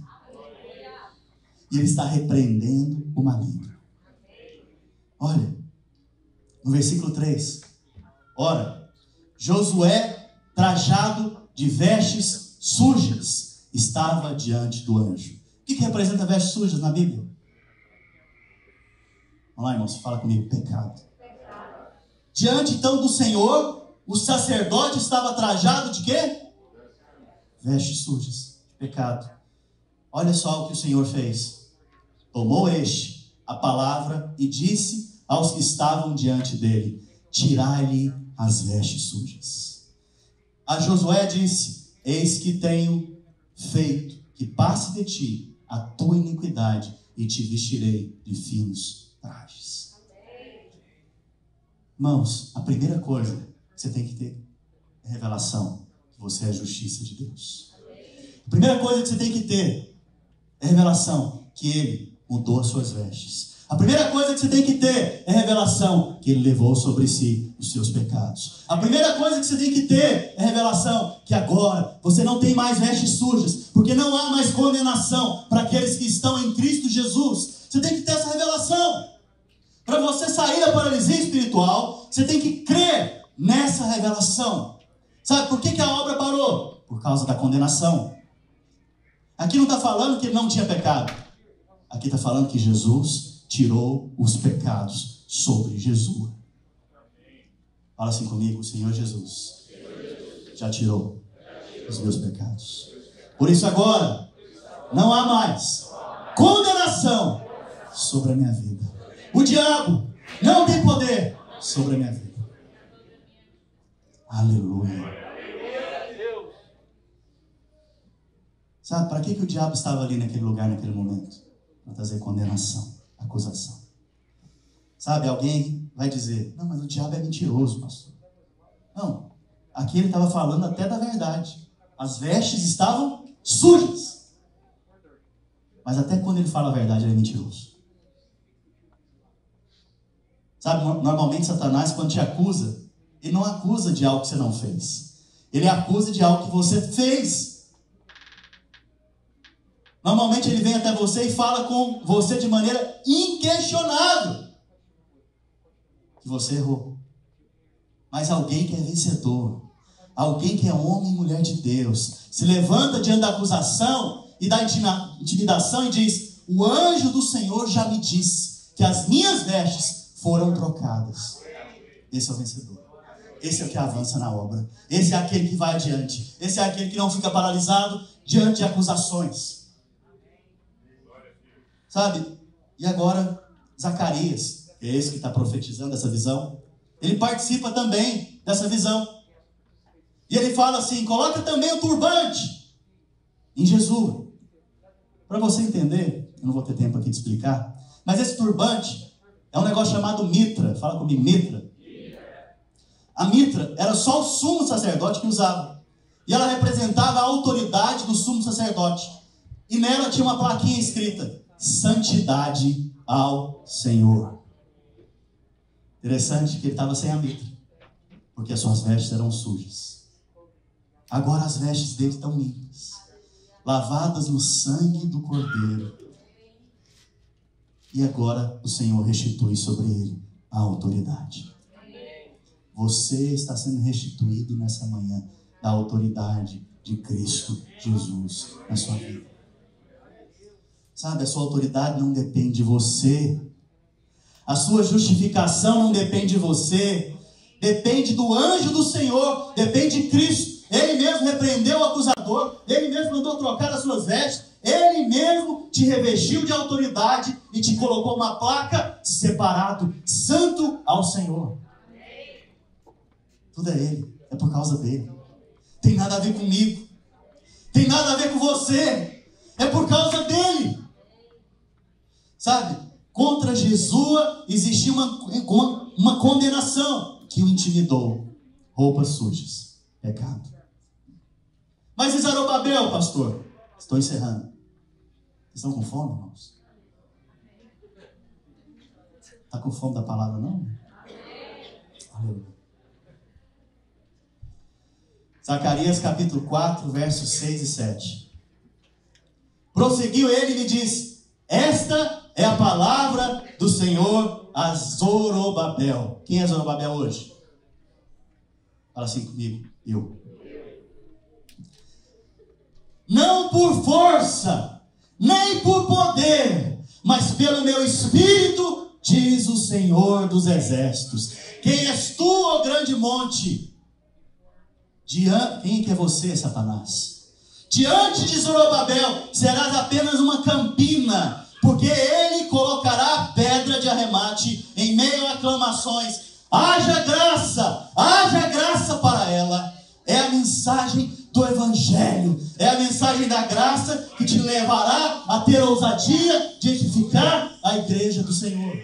E Ele está repreendendo o maligno. Olha, no versículo 3. Ora, Josué, trajado de vestes sujas, estava diante do anjo. O que representa vestes sujas na Bíblia? Vamos lá, irmãos, fala comigo. Pecado. Diante então do Senhor, o sacerdote estava trajado de quê? Vestes sujas, de pecado. Olha só o que o Senhor fez. Tomou a palavra e disse aos que estavam diante dele: tirai-lhe as vestes sujas. A Josué disse: eis que tenho feito que passe de ti a tua iniquidade e te vestirei de finos trajes. Irmãos, a primeira coisa que você tem que ter é revelação que você é a justiça de Deus. A primeira coisa que você tem que ter é revelação que Ele mudou as suas vestes. A primeira coisa que você tem que ter é revelação que Ele levou sobre si os seus pecados. A primeira coisa que você tem que ter é revelação que agora você não tem mais vestes sujas, porque não há mais condenação para aqueles que estão em Cristo Jesus. Você tem que ter essa revelação. Para você sair da paralisia espiritual, você tem que crer nessa revelação. Sabe por que a obra parou? Por causa da condenação. Aqui não está falando que ele não tinha pecado. Aqui está falando que Jesus tirou os pecados sobre Jesus. Fala assim comigo: o Senhor Jesus já tirou os meus pecados. Por isso agora não há mais condenação sobre a minha vida. O diabo não tem poder sobre a minha vida. Aleluia. Sabe para que o diabo estava ali naquele lugar, naquele momento? Para trazer condenação, acusação. Sabe, alguém vai dizer: não, mas o diabo é mentiroso, pastor. Não, aqui ele estava falando até da verdade. As vestes estavam sujas. Mas até quando ele fala a verdade, ele é mentiroso. Sabe, normalmente Satanás, quando te acusa, ele não acusa de algo que você não fez. Ele acusa de algo que você fez. Normalmente ele vem até você e fala com você de maneira inquestionável que você errou. Mas alguém que é vencedor, alguém que é homem e mulher de Deus, se levanta diante da acusação e da intimidação e diz: o anjo do Senhor já me disse que as minhas vestes foram trocadas. Esse é o vencedor. Esse é o que avança na obra. Esse é aquele que vai adiante. Esse é aquele que não fica paralisado diante de acusações. Sabe? E agora, Zacarias, que é esse que está profetizando essa visão, ele participa também dessa visão. E ele fala assim: coloca também o turbante em Jesus. Para você entender, eu não vou ter tempo aqui de explicar, mas esse turbante é um negócio chamado mitra. Fala comigo, mitra. A mitra era só o sumo sacerdote que usava. E ela representava a autoridade do sumo sacerdote. E nela tinha uma plaquinha escrita: santidade ao Senhor. Interessante que ele estava sem a mitra, porque as suas vestes eram sujas. Agora as vestes dele estão limpas, lavadas no sangue do Cordeiro. E agora o Senhor restitui sobre ele a autoridade. Você está sendo restituído nessa manhã da autoridade de Cristo Jesus na sua vida. Sabe, a sua autoridade não depende de você. A sua justificação não depende de você. Depende do anjo do Senhor, depende de Cristo. Ele mesmo repreendeu o acusador, ele mesmo mandou trocar as suas vestes, ele mesmo te revestiu de autoridade e te colocou uma placa separado, santo ao Senhor. Tudo é ele, é por causa dele. Tem nada a ver comigo, tem nada a ver com você, é por causa dele. Sabe, contra Jesus existia uma condenação que o intimidou. Roupas sujas, pecado. Mas e Zorobabel, pastor? Estou encerrando. Vocês estão com fome, irmãos? Está com fome da palavra, não? Aleluia. Zacarias capítulo 4, versos 6 e 7. Prosseguiu ele e lhe disse: esta é a palavra do Senhor a Zorobabel. Quem é Zorobabel hoje? Fala assim comigo. Eu. Não por força, nem por poder, mas pelo meu espírito, diz o Senhor dos exércitos. Quem és tu, ó grande monte? Quem que é você, Satanás? Diante de Zorobabel serás apenas uma campina, porque ele colocará a pedra de arremate em meio a aclamações. Haja graça para ela. É a mensagem do Evangelho, é a mensagem da graça que te levará a ter a ousadia de edificar a igreja do Senhor.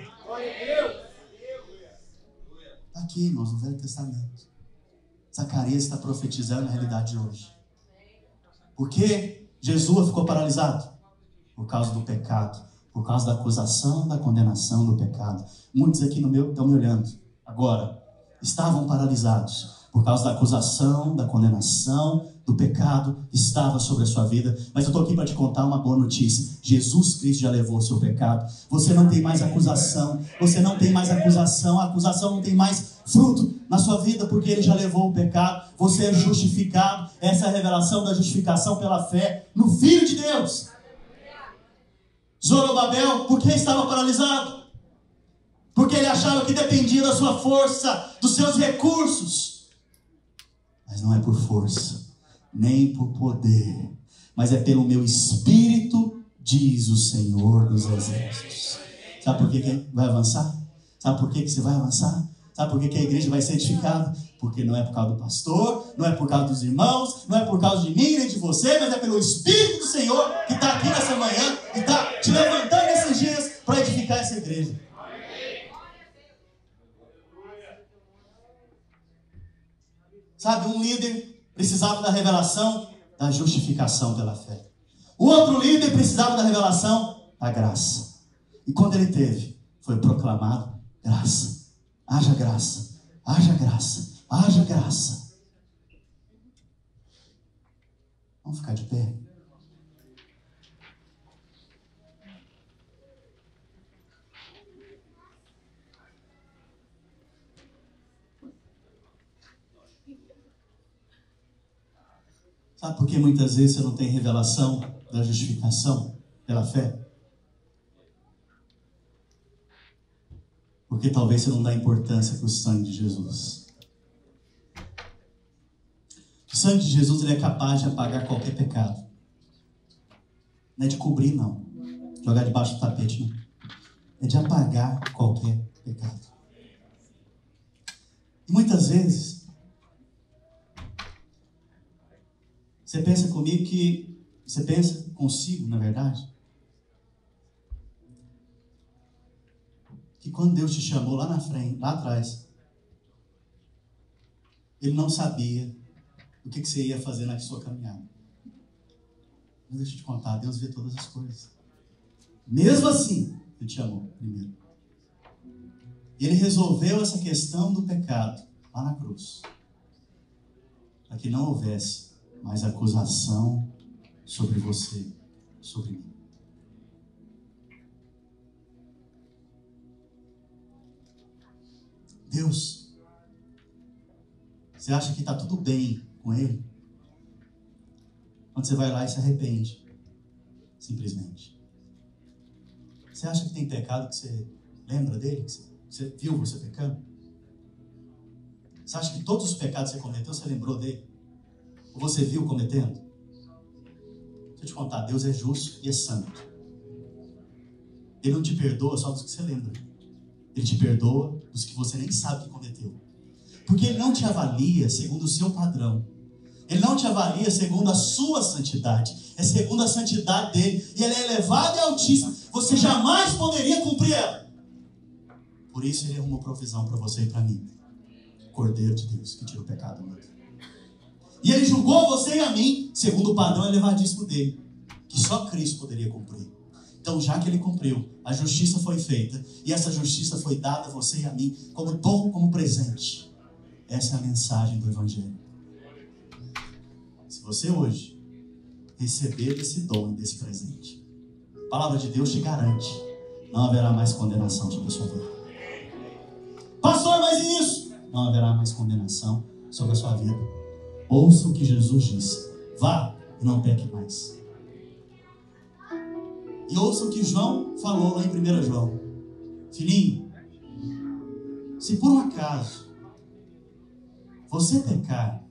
Aqui, irmãos, no Velho Testamento, Zacarias está profetizando a realidade de hoje. Por que Jesus ficou paralisado? Por causa do pecado, por causa da acusação, da condenação do pecado. Muitos aqui estão me olhando agora, estavam paralisados por causa da acusação, da condenação, do pecado estava sobre a sua vida. Mas eu estou aqui para te contar uma boa notícia. Jesus Cristo já levou o seu pecado. Você não tem mais acusação. Você não tem mais acusação. A acusação não tem mais fruto na sua vida, porque Ele já levou o pecado. Você é justificado. Essa é a revelação da justificação pela fé no Filho de Deus. Zorobabel, por que estava paralisado? Porque ele achava que dependia da sua força, dos seus recursos. Mas não é por força, nem por poder, mas é pelo meu espírito, diz o Senhor dos exércitos. Sabe por que vai avançar? Sabe por que você vai avançar? Sabe por que a igreja vai ser edificada? Porque não é por causa do pastor, não é por causa dos irmãos, não é por causa de mim nem de você, mas é pelo Espírito do Senhor que está aqui nessa manhã e está te levantando esses dias para edificar essa igreja. Sabe, um líder precisava da revelação da justificação pela fé. O outro líder precisava da revelação da graça. E quando ele teve, foi proclamado graça. Haja graça, haja graça, haja graça. Vamos ficar de pé. Sabe por que muitas vezes você não tem revelação da justificação pela fé? Porque talvez você não dá importância para o sangue de Jesus. O sangue de Jesus, ele é capaz de apagar qualquer pecado. Não é de cobrir, não. Jogar debaixo do tapete, não. É de apagar qualquer pecado. E muitas vezes você pensa comigo que... Você pensa consigo, na verdade, que quando Deus te chamou lá na frente, lá atrás, Ele não sabia o que você ia fazer na sua caminhada. Mas deixa eu te contar, Deus vê todas as coisas. Mesmo assim, Ele te chamou primeiro. E Ele resolveu essa questão do pecado lá na cruz, para que não houvesse mais acusação sobre você, sobre mim. Deus, você acha que está tudo bem com Ele? Quando você vai lá e se arrepende, simplesmente. Você acha que tem pecado que você lembra dele? Que você viu você pecando? Você acha que todos os pecados que você cometeu, você lembrou dele? Ou você viu cometendo? Deixa eu te contar, Deus é justo e é santo. Ele não te perdoa só dos que você lembra. Ele te perdoa dos que você nem sabe que cometeu. Porque Ele não te avalia segundo o seu padrão. Ele não te avalia segundo a sua santidade. É segundo a santidade dele. E ela é elevada e altíssima. Você jamais poderia cumprir ela. Por isso Ele arrumou provisão para você e para mim. Cordeiro de Deus, que tira o pecado do mundo. E Ele julgou você e a mim segundo o padrão elevadíssimo dele, que só Cristo poderia cumprir. Então, já que Ele cumpriu, a justiça foi feita, e essa justiça foi dada a você e a mim como dom, como presente. Essa é a mensagem do Evangelho. Se você hoje receber desse dom, desse presente, a palavra de Deus te garante, não haverá mais condenação sobre a sua vida. Pastor, mas e isso? Não haverá mais condenação sobre a sua vida. Ouça o que Jesus disse: vá e não peque mais. E ouça o que João falou lá em 1 João. Filhinho, se por um acaso você pecar,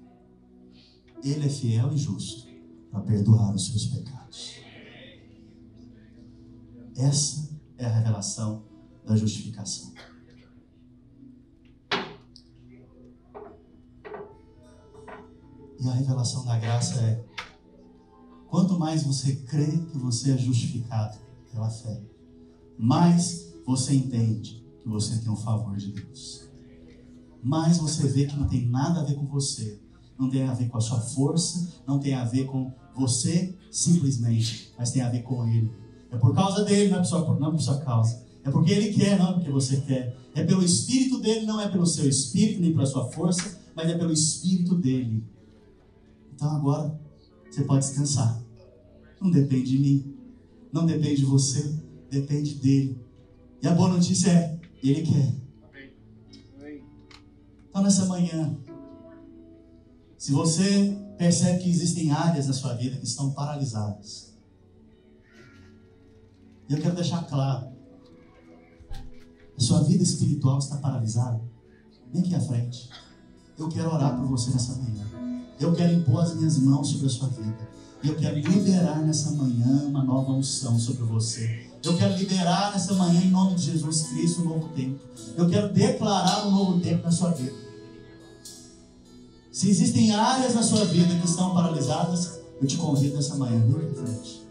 Ele é fiel e justo para perdoar os seus pecados. Essa é a revelação da justificação. E a revelação da graça é: quanto mais você crê que você é justificado pela fé, mais você entende que você tem o favor de Deus. Mais você vê que não tem nada a ver com você, não tem a ver com a sua força, não tem a ver com você simplesmente, mas tem a ver com Ele. É por causa dele, não é por sua causa. É porque Ele quer, não é porque você quer. É pelo Espírito dele, não é pelo seu Espírito, nem pela sua força, mas é pelo Espírito dele. Então agora você pode descansar. Não depende de mim, não depende de você, depende dele. E a boa notícia é: Ele quer. Então nessa manhã, se você percebe que existem áreas na sua vida que estão paralisadas, e eu quero deixar claro: a sua vida espiritual está paralisada, vem aqui à frente. Eu quero orar por você nessa manhã. Eu quero impor as minhas mãos sobre a sua vida. E eu quero liberar nessa manhã uma nova unção sobre você. Eu quero liberar nessa manhã, em nome de Jesus Cristo, um novo tempo. Eu quero declarar um novo tempo na sua vida. Se existem áreas na sua vida que estão paralisadas, eu te convido nessa manhã, vem aqui à frente.